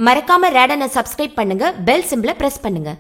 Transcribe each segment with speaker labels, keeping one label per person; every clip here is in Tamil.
Speaker 1: மறக்காம ரேடனை சப்ஸ்கிரைப் பண்ணுங்க, பெல் சிம்பிளை பிரஸ் பண்ணுங்க.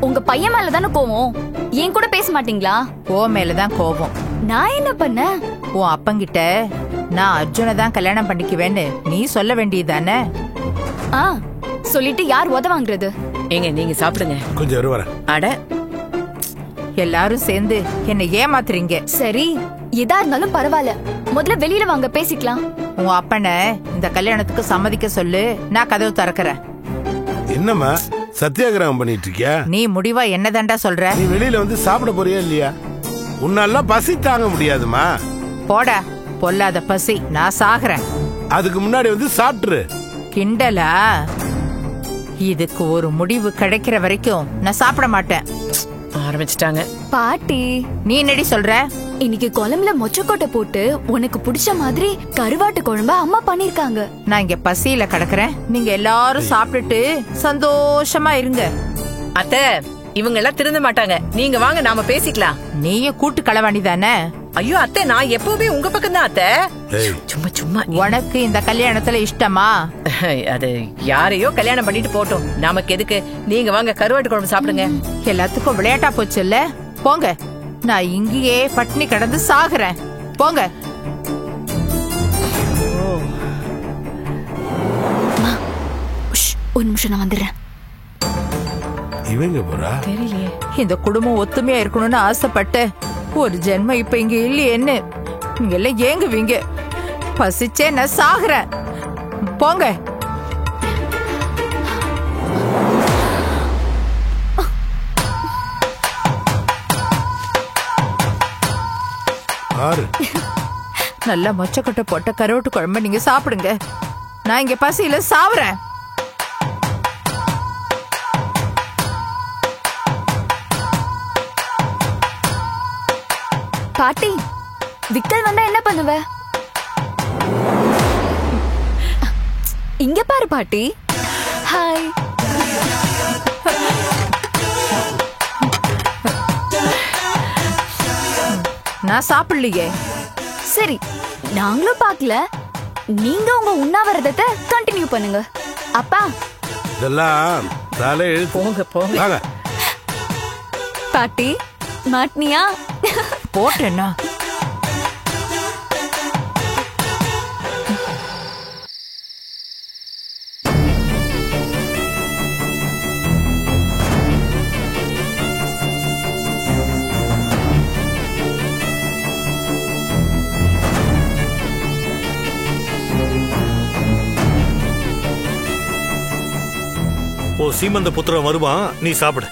Speaker 2: உங்க பையன் மேலதானே கோவம், என் கூட பேச மாட்டீங்களா?
Speaker 3: ஓ மேலதான் கோவம்.
Speaker 2: நான் என்ன பண்ண?
Speaker 3: உன் அப்பங்கிட்ட நான் அர்ஜுனை தான் கல்யாணம் பண்ணிக்குவேன்னு நீ சொல்ல வேண்டியதானே?
Speaker 2: சொல்லிட்டு யார் உத வாங்குறது?
Speaker 4: ஏங்க நீங்க சாப்பிடுங்க.
Speaker 5: கொஞ்சம் வர.
Speaker 4: அட
Speaker 3: எல்லாரும் சேர்ந்து என்ன ஏமாத்துறீங்க.
Speaker 2: சரி, எதா இருந்தாலும் பரவாயில்ல, முதல்ல வெளியில வாங்க பேசிக்கலாம்.
Speaker 3: உன் அப்பனை இந்த கல்யாணத்துக்கு சம்மதிக்க சொல்லு, நான் கதவு திறக்கிறேன்.
Speaker 5: என்னம்மா சத்தியாகிரகம் பண்ணிட்டு இருக்கியா?
Speaker 3: நீ முடிவா என்னதாண்டா சொல்ற?
Speaker 5: நீ வெளியில வந்து சாப்பிட போறியா இல்லையா? உன்னால பசி தாங்க முடியாதுமா.
Speaker 3: போடா, பொல்லாத பசி, நான் சாகுறேன்.
Speaker 5: அதுக்கு முன்னாடி வந்து சாப்பிட்டுரு.
Speaker 3: கிண்டலா? இதுக்கு ஒரு முடிவு கிடைக்கிற வரைக்கும் நான் சாப்பிட மாட்டேன்.
Speaker 4: ஆரம்பிச்சிட்டாங்க.
Speaker 2: பாட்டி,
Speaker 3: நீ என்னடி சொல்ற?
Speaker 2: இன்னைக்கு குழம்புல மொச்சக்கொட்டை போட்டு உனக்கு பிடிச்ச மாதிரி கருவாட்டு குழம்பு அம்மா பண்ணிருக்காங்க.
Speaker 3: நான் இங்க பசியில கிடக்குறேன், நீங்க எல்லாரும் சாப்பிட்டுட்டு சந்தோஷமா இருங்க.
Speaker 4: அத்தை, இவங்க எல்லாம் திருந்த மாட்டாங்க. நீங்க வாங்க, நாம பேசிக்கலாம்.
Speaker 3: நீயும் கூட்டு களவாணி தானே?
Speaker 4: ஐயோ அத்தை, நான் எப்பவுமே உங்க பக்கம் தான் அத்தை. சும்மா சும்மா.
Speaker 3: உனக்கு இந்த கல்யாணத்துல இஷ்டமா?
Speaker 4: அது யாரையோ கல்யாணம் பண்ணிட்டு போட்டோம், நமக்கு எதுக்கு? நீங்க வாங்க, கருவாட்டு குழம்பு சாப்பிடுங்க.
Speaker 3: எல்லாத்துக்கும் விளையாட்டா போச்சு இல்ல? போங்க, நான் இங்கேயே பட்டினி கிடந்து சாகுறேன். போங்க.
Speaker 2: ஒரு நிமிஷம், நான் வந்துடுறேன்.
Speaker 5: இவங்க போறா
Speaker 4: தெரியலையே.
Speaker 3: இந்த குடும்பம் ஒத்துமையா இருக்கணும்னு ஆசைப்பட்டு ஒரு ஜென்மம் இப்ப இங்க இல்லையேன்னு இங்க எல்லாம் ஏங்குவீங்க. பசிச்சே நான் சாகுறேன். போங்க. நல்லா மொச்சக்கொட்டை போட்ட கருவாட்டு குழம்பு நீங்க சாப்பிடுங்க. நான் இங்க பசியில சாவுறேன்.
Speaker 2: பாட்டி, விக்கல் வந்தா என்ன பண்ணுவ? இங்க பாரு பாட்டி. ஹாய்.
Speaker 3: நான் சாப்பிடலையே.
Speaker 2: சரி, நாங்களும் பாக்கல, நீங்க உங்க உண்ணாவிரதத்தை கண்டினியூ பண்ணுங்க. அப்பா,
Speaker 5: இதெல்லாம் தலை
Speaker 4: போங்க போங்க.
Speaker 2: பாட்டி மாட்னியா?
Speaker 3: போட்டேன்னா
Speaker 6: ஓ சீமந்த புத்திரம் வருவான், நீ சாப்பிடு.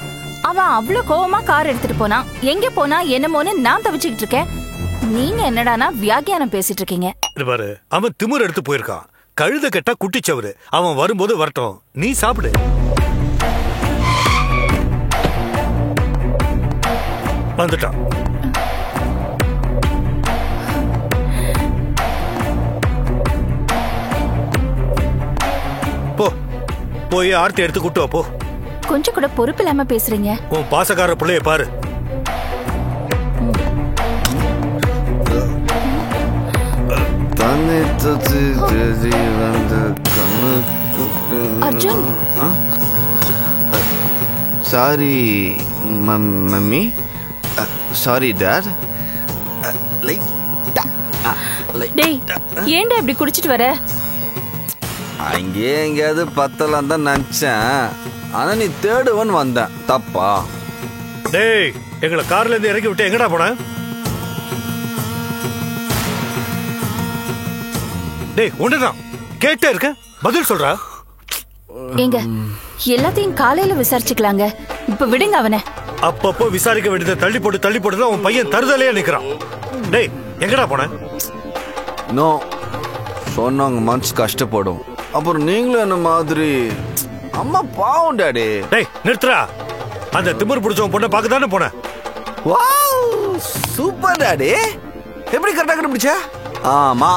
Speaker 2: அவன் அவ்வளவு கோவமா கார் எடுத்துட்டு போனா, எங்க போனா என்னமோன்னு நான் தவிச்சுக்கிட்டு இருக்கேன். நீங்க என்னடானா வியாக்கியானம் பேசிட்டு இருக்கீங்க.
Speaker 6: பாரு, அவன் திமிர் எடுத்து போயிருக்கான். கழுத கெட்டா குட்டிச்சவரு. அவன் வரும்போது வரட்டும், நீ சாப்பிடு. வந்துட்டான். போ, போய் ஆர்த்தி எடுத்து கூட்டு வா போ.
Speaker 2: கொஞ்சம் கூட பொறுப்பு இல்லாம பேசுறீங்க.
Speaker 6: உன் பாசக்கார பிள்ளைய பாரு.
Speaker 2: Arjun,
Speaker 7: sorry mummy, sorry dot.
Speaker 2: டேய், ஏன்டா இப்படி குடிச்சிட்டு வர?
Speaker 7: அங்கேயே எங்கேயாவது பத்தலாம் தான் நினைச்சேன், ஆனா நீ தேடுவன் வந்தேன். தப்பா?
Speaker 6: டேய், எங்களை கார்ல இருந்து இறக்கி விட்டு எங்கடா போன? டேய், ஒண்ணுதான் கேட்டே இருக்க, பதில் சொல்றா.
Speaker 2: எங்க எல்லாத்தையும் காலையில விசாரிச்சுக்கலாங்க, இப்ப விடுங்க அவனை.
Speaker 6: அப்பப்போ விசாரிக்க வேண்டியதை தள்ளி போட்டு தான் உன் பையன் தருதலையா நிக்கிறான். டேய், எங்கடா போன?
Speaker 7: நோ, சொன்னவங்க மனசு கஷ்டப்படும். அப்புறம் நீங்களும் என்ன மாதிரி அம்மா பாவம் டாடி.
Speaker 6: டேய் நிறுத்துறா. அந்த திமிர் பிடிச்சவன் பொண்ணை பார்க்க தானே போனேன்.
Speaker 7: Wow, super daddy. எப்படி கரெக்டா கண்டுபிடிச்ச? ஆமா,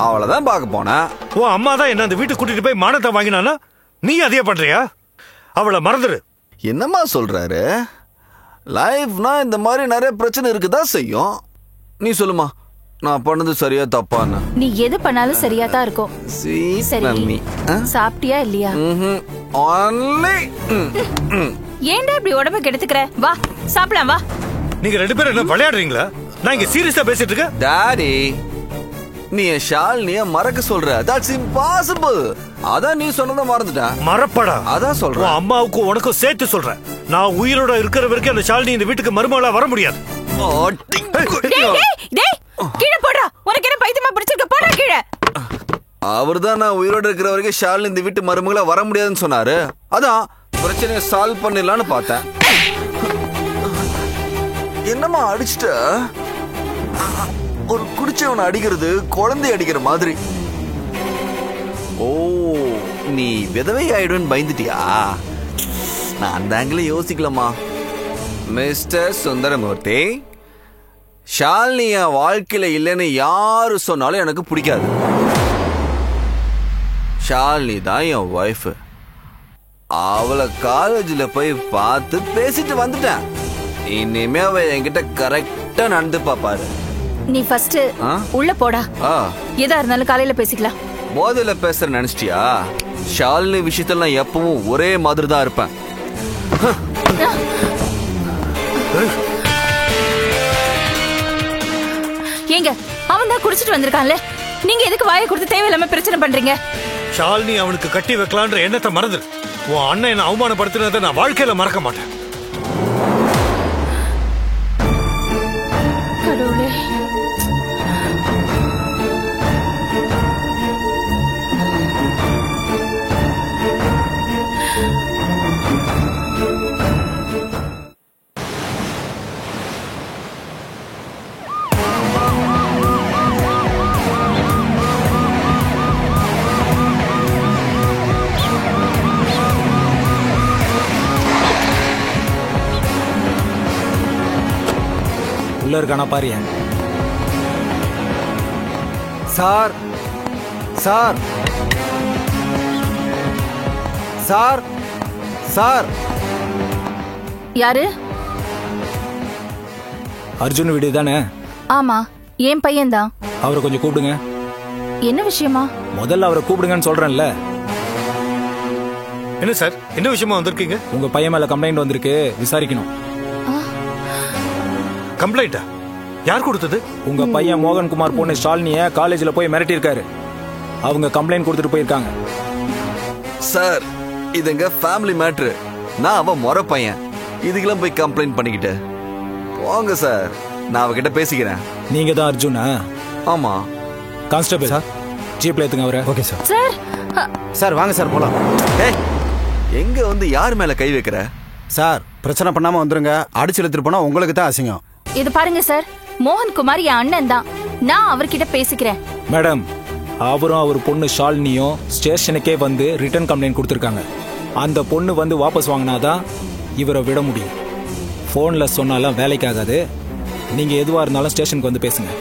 Speaker 7: அவளதான் பார்க்க போனேன்.
Speaker 6: உன் அம்மா தான் என்ன அந்த வீட்டுக்கு கூட்டிட்டு போய் மானத்தை வாங்கினானா? நீ அதே பண்றியா? அவளை மறந்துரு.
Speaker 7: என்னம்மா சொல்றாரு? லைஃப்னா இந்த மாதிரி நிறைய பிரச்சனை இருக்குதான் செய்யும். நீ சொல்லுமா, நான் பண்ணது சரியா தப்பான்னு?
Speaker 2: நீ எது பண்ணாலும் சரியா தான் இருக்கும். சரி, சாப்பிட்டியா இல்லையா? ஏன்டா இப்படி உடம்பு கெடுத்துக்கிற? வா சாப்பிடலாம், வா.
Speaker 6: நீங்க 2 பேரும் என்ன விளையாடுறீங்களா? நான் இங்க சீரியஸா பேசிட்டு இருக்கேன்.
Speaker 7: டாடி, நீ ஷாலினிய மறக்க சொல்ற. That's impossible. அதான் நீ சொன்னதை மறந்துட்டா.
Speaker 6: மறப்படா.
Speaker 7: அதான் சொல்றேன்.
Speaker 6: அம்மாவுக்கும் உனக்கும் சேர்த்து சொல்றேன். நான் உயிரோட இருக்கிற வரைக்கும் அந்த ஷாலினி இந்த வீட்டுக்கு மருமகளா வர முடியாது.
Speaker 2: கீழே போடுறா. உனக்கு என்ன பைத்தியமா பிடிச்சிருக்க? போடுறா கீழே.
Speaker 7: அவர்தான் நான் உயிரோட இருக்கிற வரைக்கும் ஷாலினி இந்த வீட்டு மருமகளா வர முடியாதுன்னு சொன்னாரு. அதான் பிரச்சனையை சால்வ் பண்ணிடலான்னு பார்த்தேன். என்னம்மா அடிச்சிட்ட? ஒரு குடிச்சவனை அடிக்கிறது குழந்தை அடிக்கிற மாதிரி. ஓ, நீ விதவை ஆயிடுன்னு பயந்துட்டியா? நான் அந்த ஆங்கில யோசிக்கலாமா? மிஸ்டர் சுந்தரமூர்த்தி, ஷாலினி என் வாழ்க்கையில இல்லைன்னு யாரு சொன்னாலும் எனக்கு பிடிக்காது. ஷாலினி தான் என் ஒய்ஃப். அவளை காலேஜில் போய் பார்த்து பேசிட்டு வந்துட்டேன். இனிமே அவ என்கிட்ட கரெக்டா நடந்து பாப்பாரு.
Speaker 2: நீ ஃபர்ஸ்ட் உள்ள போடா. எதா இருந்தாலும் காலையில பேசிக்கலாம்.
Speaker 7: போதையில பேசுற நினைச்சிட்டியா? ஷாலினி விஷயத்துல நான் எப்பவும் ஒரே மாதிரி தான் இருப்பேன்.
Speaker 2: ஏங்க, அவன் தான் குடிச்சிட்டு வந்திருக்கான்ல, நீங்க எதுக்கு வாயை கொடுத்து தேவையில்லாம பிரச்சனை பண்றீங்க?
Speaker 6: ஷாலினி அவனுக்கு கட்டி வைக்கலான்ற எண்ணத்தை மறந்துரு. உன் அண்ணன் என்ன அவமானப்படுத்தினதை நான் வாழ்க்கையில மறக்க மாட்டேன்.
Speaker 2: கடவுளே.
Speaker 8: உள்ள இருக்கானா பாரு. Sir sir sir sir.
Speaker 2: யாரு?
Speaker 8: அர்ஜுன் வீடு தானே?
Speaker 2: ஆமா, என் பையன் தான்.
Speaker 8: அவரை கொஞ்சம் கூப்பிடுங்க.
Speaker 2: என்ன விஷயமா?
Speaker 8: முதல்ல அவரை கூப்பிடுங்கன்னு சொல்றேன்ல.
Speaker 6: என்ன சார், என்ன விஷயமா வந்திருக்கீங்க?
Speaker 8: உங்க பையன் மேல கம்ப்ளைண்ட் வந்திருக்கு, விசாரிக்கணும்.
Speaker 6: கம்ப்ளைண்டா? யார் கொடுத்தது?
Speaker 8: உங்க பையன் மோகன்குமார் பொண்ணு ஷாலினிய காலேஜ்ல போய் மிரட்டி இருக்காரு. அவங்க கம்ப்ளைண்ட் கொடுத்துட்டு போயிருக்காங்க.
Speaker 7: சார், இதுங்க ஃபேமிலி மேட்ரு. நான் அவன் முறை பையன். இதுக்கெல்லாம் போய் கம்ப்ளைண்ட் பண்ணிக்கிட்டு போங்க சார். நான் அவகிட்ட பேசிக்கிறேன்.
Speaker 8: நீங்க தான் அர்ஜுனா?
Speaker 7: ஆமா.
Speaker 8: கான்ஸ்டபிள் சார், ஜீப்ல ஏத்துங்க அவரை. Okay sir.
Speaker 2: சார்
Speaker 9: சார் வாங்க சார் போலாம்.
Speaker 7: எங்க வந்து யார் மேல கை வைக்கிற?
Speaker 9: சார் பிரச்சனை பண்ணாம வந்துருங்க. அடிச்சு எடுத்துட்டு போனா உங்களுக்கு தான் அசிங்கம்.
Speaker 2: இது பாருங்க சார், மோகன்குமார் என் அண்ணன் தான். நான் அவர்கிட்ட பேசிக்கிறேன்.
Speaker 8: மேடம், அவரும் அவர் பொண்ணு ஷாலினியும் ஸ்டேஷனுக்கே வந்து ரிட்டர்ன் கம்ப்ளைண்ட் கொடுத்துருக்காங்க. அந்த பொண்ணு வந்து வாபஸ் வாங்கினாதான் இவரை விட முடியும். ஃபோன்ல சொன்னாலும் வேலைக்கு ஆகாது. நீங்க எதுவா இருந்தாலும் ஸ்டேஷனுக்கு வந்து பேசுங்க.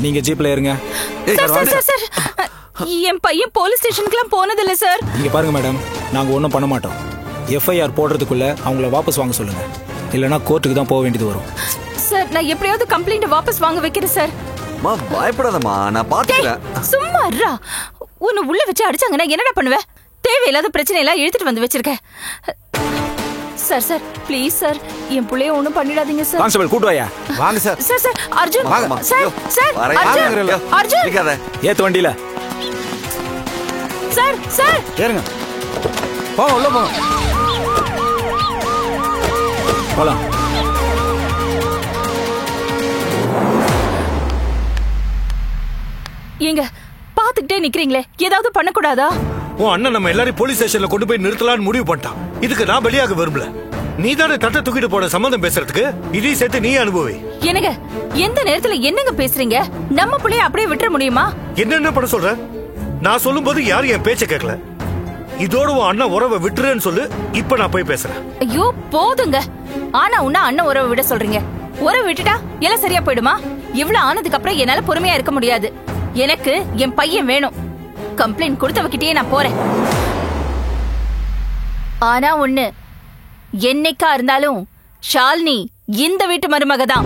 Speaker 8: நீங்க ஜீப்ல இருங்க.
Speaker 2: என் பையன் போலீஸ் ஸ்டேஷனுக்குலாம் போனதில்ல சார்.
Speaker 8: இங்க பாருங்க மேடம், நாங்க ஒன்றும் பண்ண மாட்டோம். எஃப்ஐஆர் போடுறதுக்குள்ள அவங்கள வாபஸ் வாங்க சொல்லுங்க. இல்லைன்னா கோர்ட்டுக்கு தான் போக வேண்டியது வரும்.
Speaker 2: சார், நான் எப்படியாவது கம்ப்ளைண்ட் வாபஸ் வாங்க வைக்கிறேன் சார்.
Speaker 7: மா பயப்படாதம்மா, நான் பாத்துக்கிறேன்.
Speaker 2: சும்மா இருடா. உன்னை உள்ள வச்சு அடிச்சாங்கன்னா என்னடா பண்ணுவ? தேவையில்லாத பிரச்சனை எல்லாம் இழுத்துட்டு வந்து வச்சிருக்க. சார் சார் ப்ளீஸ் சார், என் புள்ளைய ஒண்ணும் பண்ணிடாதீங்க சார்.
Speaker 8: கான்ஸ்டபிள் கூட்டு வாயா.
Speaker 9: வாங்க சார்.
Speaker 2: Sir sir Arjun.
Speaker 7: வாங்கம்மா.
Speaker 2: Sir sir Arjun.
Speaker 7: நிக்காத.
Speaker 8: ஏத்து வண்டியில.
Speaker 2: சார் சார்
Speaker 9: ஏறுங்க. போங்க உள்ள போங்க.
Speaker 8: போலாம்.
Speaker 2: ஏங்க பாத்துக்கிட்டே நிக்கிறீங்களே, ஏதாவது பண்ணக்கூடாதா?
Speaker 6: உன் அண்ணன் நம்ம எல்லாரும் போலீஸ் ஸ்டேஷன்ல கொண்டு போய் நிறுத்தலாம்னு முடிவு பண்ணிட்டான். இதுக்கு நான் வெளியாக விரும்பல. நீ தானே தட்டை தூக்கிட்டு போன சம்மந்தம் பேசுறதுக்கு இதையும் சேர்த்து நீ அனுபவி.
Speaker 2: என்னங்க எந்த நேரத்துல என்னங்க பேசுறீங்க? நம்ம புள்ளைய அப்படியே விட்டுற முடியுமா?
Speaker 6: என்ன பண்ண சொல்ற? நான் சொல்லும் போது யாரும் என் பேச்ச கேட்கல. இதோட உன் அண்ணன் உறவை விட்டுறேன்னு சொல்லு. இப்ப நான் போய் பேசுறேன்.
Speaker 2: ஐயோ போதுங்க. ஆனா உன்ன அண்ணன் உறவை விட சொல்றீங்க. உறவை விட்டுட்டா எல்லாம் சரியா போயிடுமா? இவ்வளவு ஆனதுக்கு அப்புறம் என்னால பொறுமையா இருக்க முடியாது. எனக்கு என் பையன் வேணும். கம்ப்ளைண்ட் கொடுத்தவகிட்டே நான் போறேன். ஆனா ஒண்ணு, என்னைக்கா இருந்தாலும் ஷாலினி இந்த வீட்டு மருமக தான்.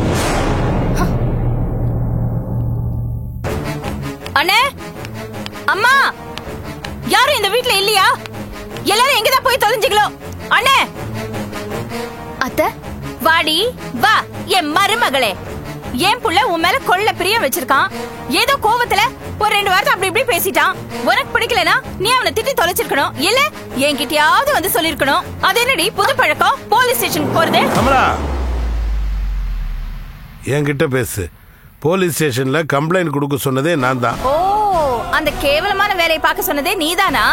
Speaker 2: அண்ணே, அம்மா, யாரும் இந்த வீட்டுல இல்லையா? எல்லாரும் எங்கதான் போய் தொலைஞ்சிங்களோ? அண்ணே, அத்தை வாடி வா. என் மருமகளே, என் புள்ள உன் மேல கொள்ள பிரியம் வச்சிருக்கான். ஏதோ கோவத்துல ஒரு 2 வாரத்தை அப்படி இப்படி பேசிட்டான். உனக்கு பிடிக்கலனா நீ அவனை திட்டி தொலைச்சிருக்கணும். இல்ல என்கிட்டயாவது வந்து சொல்லிருக்கணும். அது என்னடி புது பழக்கம்? போலீஸ் ஸ்டேஷனுக்கு போறது?
Speaker 5: கமலா, என்கிட்ட பேசு. போலீஸ் ஸ்டேஷன்ல கம்ப்ளைண்ட் கொடுக்க சொன்னதே நான் தான்.
Speaker 2: ஓ, அந்த கேவலமான வேலையை பார்க்க சொன்னதே நீதானா?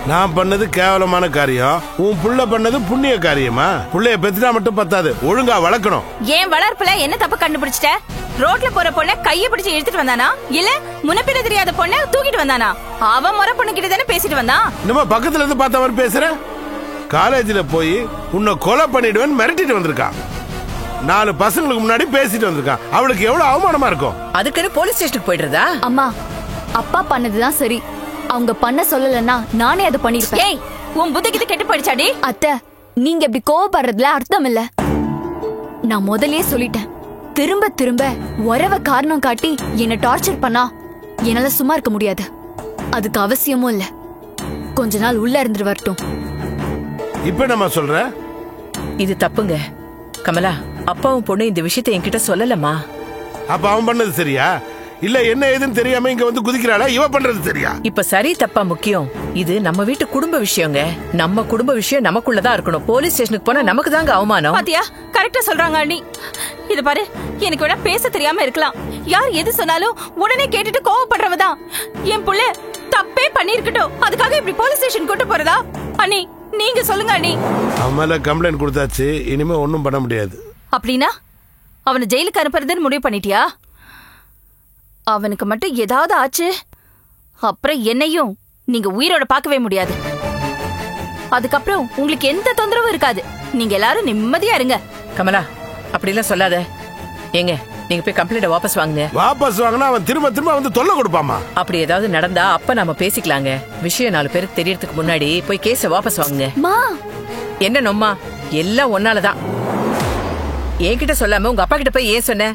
Speaker 5: நான் பண்ணது கேவலமான காரியம், உன் புள்ள பண்ணது புண்ணிய காரியமா? புள்ளைய பெத்துட்டா மட்டும் பத்தாது, ஒழுங்கா வளர்க்கணும்.
Speaker 2: ஏன் வளர்ப்புல என்ன தப்பு கண்டுபிடிச்சிட்ட? ரோட்ல போற பொண்ண கைய பிடிச்சு இழுத்துட்டு வந்தானா? இல்ல முன்னப்பின தெரியாத பொண்ண தூக்கிட்டு வந்தானா? அவன் முறை பொண்ணு கிட்ட தானே பேசிட்டு வந்தான்.
Speaker 5: நம்ம பக்கத்துல இருந்து பார்த்த மாதிரி பேசுற. காலேஜ்ல போய் உன்னை கொலை பண்ணிடுவேன்னு மிரட்டிட்டு வந்திருக்கான். 4 பசங்களுக்கு முன்னாடி பேசிட்டு வந்திருக்கான். அவளுக்கு எவ்வளவு அவமானமா இருக்கும்.
Speaker 4: அதுக்குன்னு போலீஸ் ஸ்டேஷனுக்கு போயிடுறதா?
Speaker 10: அம்மா, அப்பா பண்ணதுதான் சரி. அவங்க பண்ண சொல்லலன்னா நானே அதை பண்ணிருப்பேன்.
Speaker 2: ஏய், உன் புத்திக்கு கெட்டு போயிடுச்சாடி?
Speaker 10: அத்தை, நீங்க இப்படி கோவப்படுறதுல அர்த்தம் இல்ல. நான் முதல்லயே சொல்லிட்டேன். திரும்ப திரும்ப உறவை காரணம் காட்டி என்ன டார்ச்சர் பண்ணா என்னால சும்மா இருக்க முடியாது. அதுக்கு அவசியமும் இல்ல. கொஞ்ச நாள் உள்ள இருந்துட்டு வரட்டும்.
Speaker 5: இப்ப நம்ம சொல்ற
Speaker 4: இது தப்புங்க. கமலா, அப்பாவும் பொண்ணு இந்த விஷயத்தை என்கிட்ட சொல்லலமா.
Speaker 5: அப்ப அவன் பண்ணது சரியா? இல்ல என்ன ஏதுன்னு தெரியாம இங்க வந்து குதிக்கிறாளா? இவ பண்றது சரியா?
Speaker 4: இப்ப சரி தப்பா முக்கியம். இது நம்ம வீட்டு குடும்ப விஷயங்க. நம்ம குடும்ப விஷயம் நமக்குள்ளதான் இருக்கணும். போலீஸ் ஸ்டேஷனுக்கு போனா நமக்கு தாங்க அவமானம்.
Speaker 2: பாத்தியா, கரெக்டா சொல்றாங்க அண்ணி. இது பாரு, எனக்கு வேணா பேச தெரியாம இருக்கலாம். யார் எது சொன்னாலும் உடனே கேட்டுட்டு கோவப்படுறவதான். என் புள்ள தப்பே பண்ணிருக்கட்டும், அதுக்காக இப்படி போலீஸ் ஸ்டேஷன் கூட்டு போறதா? அண்ணி நீங்க சொல்லுங்க அண்ணி.
Speaker 5: அவன் கம்ப்ளைண்ட் கொடுத்தாச்சு, இனிமே ஒண்ணும் பண்ண முடியாது.
Speaker 2: அப்படின்னா அவனை ஜெயிலுக்கு அனுப்புறதுன்னு முடிவு பண்ணிட்டியா? அவனுக்கு மட்டும் ஏதாவது ஆச்சு, அப்புறம் என்னையும் நீங்க உயிரோட பார்க்கவே முடியாது. அதுக்கப்புறம் உங்களுக்கு எந்த தொந்தரவும் இருக்காது. நீங்க எல்லாரும் நிம்மதியா இருங்க.
Speaker 4: கமலா, அப்படிலாம் சொல்லாத. ஏங்க, நீங்க போய் கம்ப்ளைண்ட் வாபஸ் வாங்குங்க.
Speaker 5: வாபஸ் வாங்கினா அவன் திரும்ப திரும்ப வந்து தொல்லை கொடுப்பாமா?
Speaker 4: அப்படி ஏதாவது நடந்தா அப்ப நாம பேசிக்கலாங்க. விஷயம் 4 பேருக்கு தெரியறதுக்கு முன்னாடி போய் கேஸ வாபஸ் வாங்குங்க. என்ன நொம்மா, எல்லாம் ஒன்னாலதான். என்கிட்ட சொல்லாம உங்க அப்பா கிட்ட போய் ஏன் சொன்ன?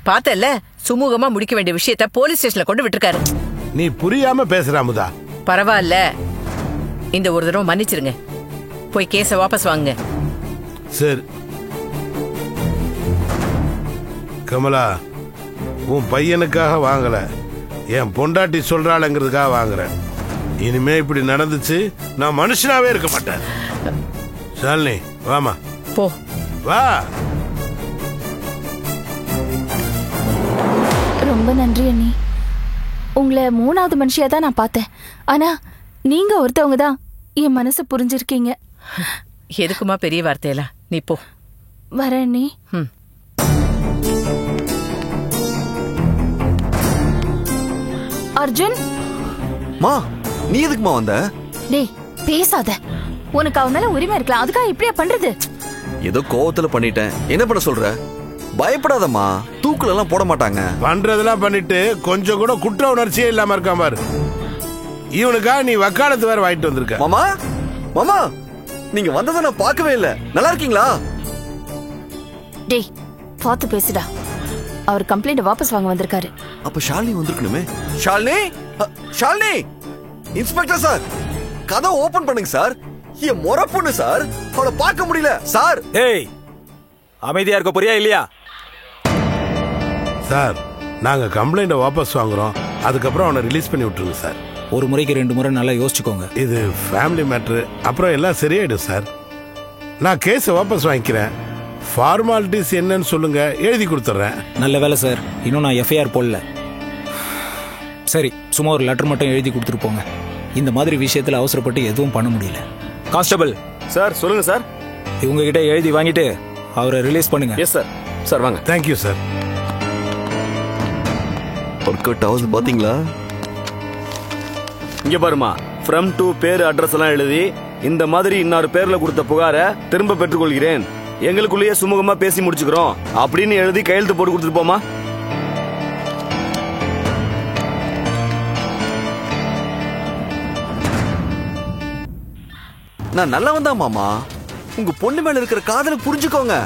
Speaker 4: பார்த்தல்ல, சுமூகமா முடிக்க வேண்டிய விஷயத்த போலீஸ் ஸ்டேஷன்ல கொண்டு விட்டுருக்காரு.
Speaker 5: நீ புரியாம பேசுற அமுதா.
Speaker 4: பரவாயில்ல, இந்த ஒரு தடவை மன்னிச்சிருங்க. போய் கேஸ வாபஸ் வாங்குங்க.
Speaker 5: சரி கமலா, உன் பையனுக்காக வாங்கல, என் பொண்டாட்டி சொல்றாளுங்கிறதுக்காக வாங்குறேன். இனிமே இப்படி நடந்துச்சு நான் மனுஷனாவே இருக்க மாட்டேன். ஷாலினி வாமா.
Speaker 4: போ
Speaker 5: வா.
Speaker 2: ரொம்ப நன்றி அண்ணி. உங்களை 3வது மனுஷியா தான் நான் பார்த்தேன். ஆனா நீங்க ஒருத்தவங்க தான் என் மனசு புரிஞ்சிருக்கீங்க.
Speaker 4: எதுக்குமா பெரிய வார்த்தையெல்லாம்? நீ போ.
Speaker 2: வரேன் அண்ணி. அர்ஜுன்,
Speaker 7: மா நீ எதுக்குமா வந்த?
Speaker 2: டேய் பேசாத. உனக்கு அவன் மேல உரிமை இருக்கலாம், அதுக்காக இப்படியா பண்றது?
Speaker 7: ஏதோ கோவத்துல பண்ணிட்டேன். என்ன பண்ண சொல்ற? பயப்படாதம்மா, தூக்குல எல்லாம் போட மாட்டாங்க.
Speaker 5: பண்றதெல்லாம் பண்ணிட்டு கொஞ்சம் கூட குற்ற உணர்ச்சியே இல்லாம இருக்கான் பாரு. இவனுக்கா நீ வக்காலத்து வேற வாங்கிட்டு வந்திருக்க.
Speaker 7: மாமா, மாமா நீங்க வந்ததை நான் பார்க்கவே இல்ல. நல்லா இருக்கீங்களா?
Speaker 2: டேய் பார்த்து பேசுடா. அவர் கம்ப்ளைண்ட் வாபஸ் வாங்க வந்திருக்காரு.
Speaker 7: அப்ப ஷாலினி வந்திருக்கணுமே. ஷாலினி, ஷாலினி. இன்ஸ்பெக்டர் சார், கதை ஓபன் பண்ணுங்க சார். என் முறை பொண்ணு சார், அவளை பார்க்க முடியல சார்.
Speaker 8: ஏய், அமைதியா இருக்க போறியா இல்லையா?
Speaker 5: சார், நாங்க கம்ப்ளைண்ட வாபஸ் வாங்குறோம். அதுக்கப்புறம் அவனை ரிலீஸ் பண்ணி விட்டுருங்க சார்.
Speaker 8: ஒரு முறைக்கு 2 முறை நல்லா யோசிச்சுக்கோங்க.
Speaker 5: இது ஃபேமிலி மேட்ரு, அப்புறம் எல்லாம் சரியாயிடும் சார். நான் கேஸை வாபஸ் வாங்கிக்கிறேன். ஃபார்மாலிட்டிஸ் என்னன்னு சொல்லுங்க, எழுதி கொடுத்துட்றேன்.
Speaker 8: நல்ல வேலை சார், இன்னும் நான் எஃப்ஐஆர் போடல. சரி, சும்மா ஒரு லெட்டர் மட்டும் எழுதி கொடுத்துட்டு போங்க. இந்த மாதிரி விஷயத்துல அவசரப்பட்டு எதுவும் பண்ண முடியல. கான்ஸ்டபிள்
Speaker 9: சார் சொல்லுங்க சார்.
Speaker 8: இவங்க கிட்ட எழுதி வாங்கிட்டு அவரை ரிலீஸ் பண்ணுங்க.
Speaker 11: Yes sir. சார் வாங்க.
Speaker 5: Thank you sir.
Speaker 7: ஒர்க் அவுட் ஆகுது பாத்தீங்களா?
Speaker 11: இங்க பாருமா, ஃப்ரம் டு பேர் அட்ரஸ் எல்லாம் எழுதி இந்த மாதிரி இன்னொரு பேர்ல கொடுத்த புகாரை திரும்ப பெற்றுக்கொள்கிறேன், எங்களுக்குள்ளேயே சுமூகமா பேசி முடிச்சுக்கிறோம் அப்படின்னு எழுதி கையெழுத்து போட்டு கொடுத்துட்டு போமா.
Speaker 7: நான் நல்லவன் தான் மாமா. உங்க பொண்ணு மேல இருக்கிற காதலை புரிஞ்சுக்கோங்க.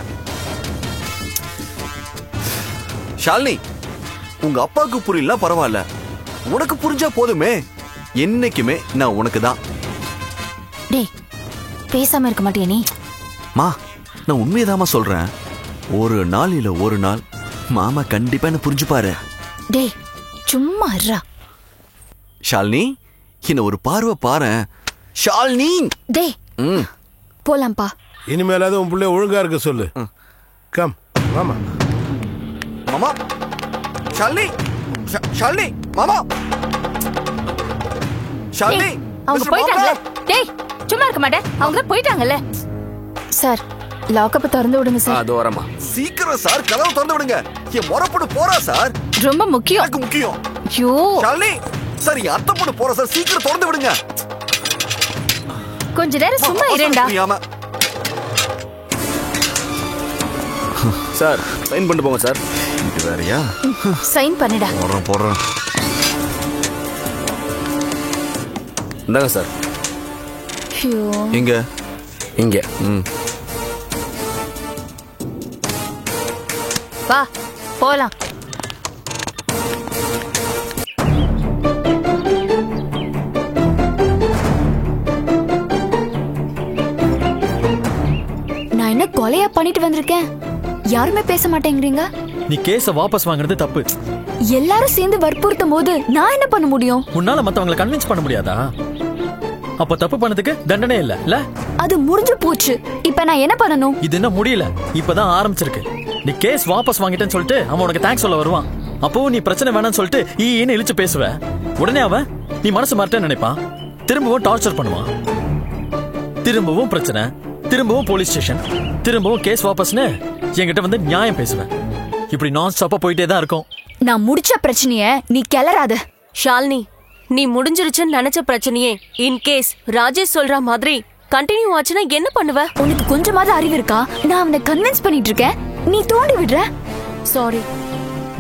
Speaker 7: ஷாலினி, உங்க அப்பாவுக்கு புரியல பரவாயில்ல, உனக்கு புரிஞ்சா போதுமே. என்னைக்குமே நான் உனக்கு தான்.
Speaker 10: டேய், பேசாம இருக்க மாட்டியா நீ?
Speaker 7: மா, நான் உண்மையதாமா சொல்றேன். ஒரு நாள் இல்ல ஒரு நாள் மாமா கண்டிப்பா என்ன புரிஞ்சுப்பாரு.
Speaker 10: டேய், சும்மா இருடா.
Speaker 7: ஷாலினி, என்ன ஒரு பார்வை பாரு. ஷாலினி,
Speaker 10: டேய், போலாம்பா.
Speaker 5: இனிமேலாவது உன் பிள்ளை ஒழுங்கா இருக்க சொல்லு. கம் மாமா.
Speaker 7: மாமா, ஷாலினி, ஷாலினி, மாமா, ஷாலினி.
Speaker 2: அவங்க போயிட்டாங்கல. டேய், சும்மா இருக்க மாட்டேன். அவங்க போயிட்டாங்கல.
Speaker 10: சார், லாக்கப் திறந்து விடுங்க சார்.
Speaker 11: அது வரமா.
Speaker 7: சீக்கிரம் சார், கதவை திறந்து விடுங்க. என் முறப்படு போறா சார்.
Speaker 2: ரொம்ப முக்கியம்.
Speaker 7: எனக்கு முக்கியம்.
Speaker 2: ஐயோ
Speaker 7: ஷாலினி, சார் என் அத்தை பொண்ணு போறா சார், சீக்கிரம் திறந்து விடுங்க.
Speaker 2: கொஞ்ச நேரம் சும்மா இருடா.
Speaker 11: சார், சைன் பண்ணிட்டு போங்க சார்.
Speaker 7: இது வேறயா?
Speaker 2: சைன் பண்ணுடா.
Speaker 7: போடுறேன்.
Speaker 11: இந்தாங்க சார்.
Speaker 7: இங்க
Speaker 11: இங்க.
Speaker 2: வா போலாம்.
Speaker 10: நான் என்ன கொலையா பண்ணிட்டு வந்திருக்கேன்? யாருமே பேச மாட்டேங்கிறீங்க.
Speaker 12: நீ கேஸ வாபஸ் வாங்குறது தப்பு.
Speaker 10: எல்லாரும் சேர்ந்து வற்புறுத்தும் போது நான் என்ன பண்ண முடியும்?
Speaker 12: உன்னால மத்தவங்களை கன்வின்ஸ் பண்ண முடியாதா? அப்ப தப்பு பண்ணதுக்கு தண்டனை இல்ல? அது
Speaker 10: முடிஞ்சு போச்சு. இப்ப நான் என்ன பண்ணணும்?
Speaker 12: இது என்ன முடியல, இப்பதான் ஆரம்பிச்சிருக்கு. நீ கேஸ் வாபஸ் வாங்கிட்டேன்னு சொல்லிட்டு அவன் உனக்கு தேங்க்ஸ் சொல்ல வருவான். அப்பவும் நீ பிரச்சனை வேணாம்னு சொல்லிட்டு ஈன்னு இழுச்சு பேசுவ. உடனே அவன் நீ மனசு மாட்டேன்னு நினைப்பான். திரும்பவும் டார்ச்சர் பண்ணுவான். திரும்பவும் பிரச்சனை, திரும்பவும் போலீஸ் ஸ்டேஷன், திரும்பவும் கேஸ் வாபஸ்னு என்கிட்ட வந்து நியாயம் பேசுவேன். இப்படி நான் ஸ்டாப்பா போயிட்டே தான் இருக்கும்.
Speaker 10: நான் முடிச்ச பிரச்சனைய நீ கிளறாத.
Speaker 13: ஷாலினி, நீ முடிஞ்சிருச்சுன்னு நினைச்ச பிரச்சனையே இன்கேஸ் ராஜேஷ் சொல்ற மாதிரி கண்டினியூ ஆச்சுன்னா என்ன பண்ணுவ?
Speaker 10: உனக்கு கொஞ்சமாவது அறிவு இருக்கா? நான் அவனை கன்வின்ஸ் பண்ணிட்டு இருக்கேன், நீ தோண்டி விடுற.
Speaker 13: சாரி.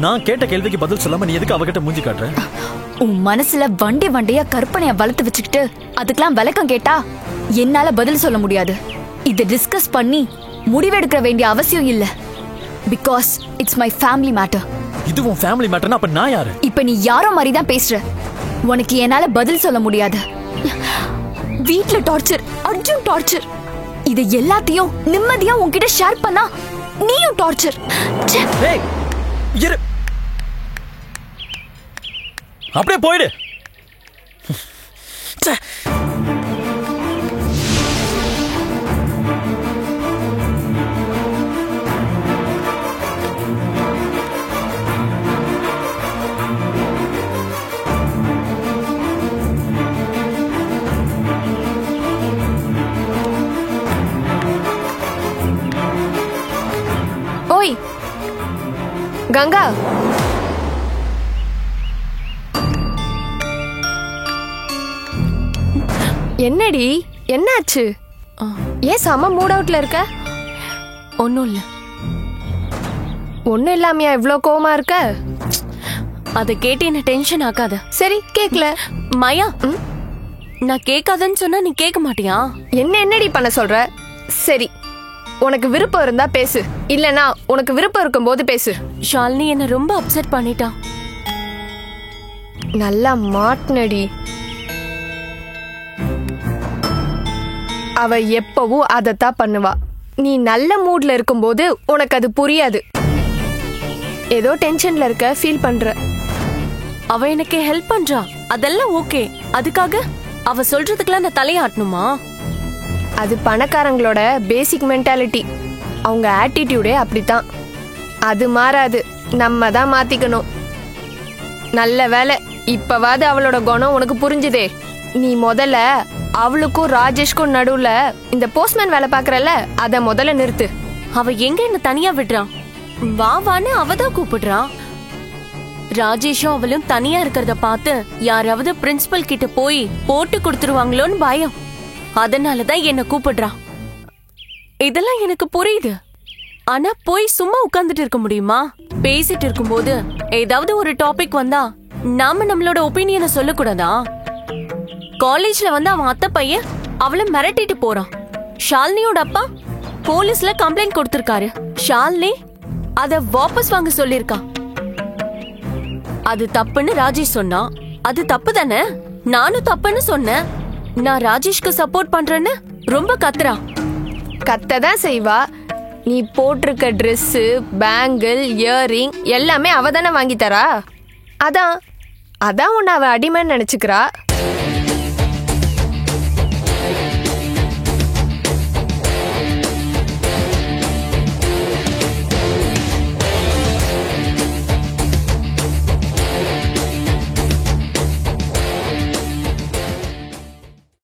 Speaker 12: நான் கேட்ட கேள்விக்கு பதில் சொல்லாம நீ எதுக்கு அவகிட்ட மூஞ்சி காட்டுற?
Speaker 10: உன் மனசுல வண்டியா கற்பனைய வளர்த்து வச்சுக்கிட்டு அதுக்கெல்லாம் விளக்கம் கேட்டா என்னால பதில் சொல்ல முடியாது. இதை டிஸ்கஸ் பண்ணி முடிவெடுக்க வேண்டிய அவசியம் இல்ல. Because it's my family matter.
Speaker 12: இது உன் ஃபேமிலி மேட்டர்னா அப்ப நான் யாரு?
Speaker 10: இப்ப நீ யாரோ மாதிரி தான் பேசுற. உனக்கு என்னால பதில் சொல்ல முடியாது. வீட்ல டார்ச்சர், அர்ஜுன் டார்ச்சர், இது எல்லாத்தையும் நிம்மதியா உன்கிட்ட ஷேர் பண்ணா நீயும் டார்ச்சர்.
Speaker 12: அப்படியே போயிடு.
Speaker 2: ஓய் கங்கா, என்னடி என்னாச்சு? ஏன் செம மூட் அவுட்ல இருக்க?
Speaker 13: ஒன்னும் இல்ல.
Speaker 2: ஒன்னும் இல்லாமையா இவ்ளோ கோவமா இருக்க?
Speaker 13: அதை கேட்டு என்ன டென்ஷன் ஆக்காத.
Speaker 2: சரி, கேக்கல.
Speaker 13: மாயா, நான் கேட்காதன்னு சொன்னா நீ கேட்க மாட்டியா?
Speaker 2: என்னடி பண்ண சொல்ற? சரி, உனக்கு விருப்பம் இருந்தா பேசு, இல்லனா உனக்கு விருப்பம் இருக்கும் போது பேசு.
Speaker 13: ஷாலினி என்ன ரொம்ப அப்செட் பண்ணிட்டா.
Speaker 2: நல்லா மாட்னடி. அவ எப்பவும் அதத்தான் பண்ணுவா. நீ நல்ல மூட்ல இருக்கும்போது உனக்கு அது புரியாது. ஏதோ டென்ஷன்ல இருக்க, ஃபீல் பண்ற.
Speaker 13: அவ எனக்கு ஹெல்ப் பண்றா, அதெல்லாம் ஓகே. அதுக்காக அவ சொல்றதுக்கெல்லாம் நான் தலையாட்டணுமா?
Speaker 2: அது பணக்காரங்களோட பேசிக் மென்டாலிட்டி. அவங்க ஆட்டிடியூடே அப்படித்தான். அது மாறாது, நம்ம தான் மாத்திக்கணும். நல்ல வேலை, இப்பவாது அவளோட குணம் உனக்கு புரிஞ்சுதே. நீ முதல்ல
Speaker 14: அவளுக்கும் ராஜேஷ்க்கும் நடுவுல இந்த போஸ்ட்மேன் வேலை பாக்குறல்ல அத முதல்ல நிறுத்து.
Speaker 13: அவ எங்க என்ன தனியா விடுறான்? வா வான்னு அவதான் கூப்பிடுறான். ராஜேஷும் அவளும் தனியா இருக்கிறத பார்த்து யாராவது பிரின்சிபல் கிட்ட போய் போட்டு கொடுத்துருவாங்களோன்னு பயம். அதனாலதான் என்ன கூப்பிடுறான். இதெல்லாம் எனக்கு புரியுது. ஆனா போய் சும்மா உட்கார்ந்துட்டு இருக்க முடியுமா? பேசிட்டு இருக்கும்போது ஏதாவது ஒரு டாபிக் வந்தா நாம நம்மளோட ஒப்பீனியனை சொல்லக்கூடாதா? காலேஜ்ல வந்து அவன் அத்தை பையன் அவளை மிரட்டிட்டு போறான். ஷாலினியோட அப்பா போலீஸ்ல கம்ப்ளைண்ட் கொடுத்திருக்காரு. ஷாலினி அத வாபஸ் வாங்க சொல்லிருக்கான். அது தப்புன்னு ராஜேஷ் சொன்னா அது தப்பு தானே? நானும் தப்புன்னு சொன்னேன். நான் ராஜேஷ்க்கு சப்போர்ட் பண்றேன்னு ரொம்ப கத்துறா.
Speaker 14: கத்ததான் செய்வா. நீ போட்டிருக்க ட்ரெஸ், பேங்கிள், இயரிங் எல்லாமே அவ தானே வாங்கி தரா. அதான் உன்னை அவ அடிமைன்னு நினைச்சுக்கிறா.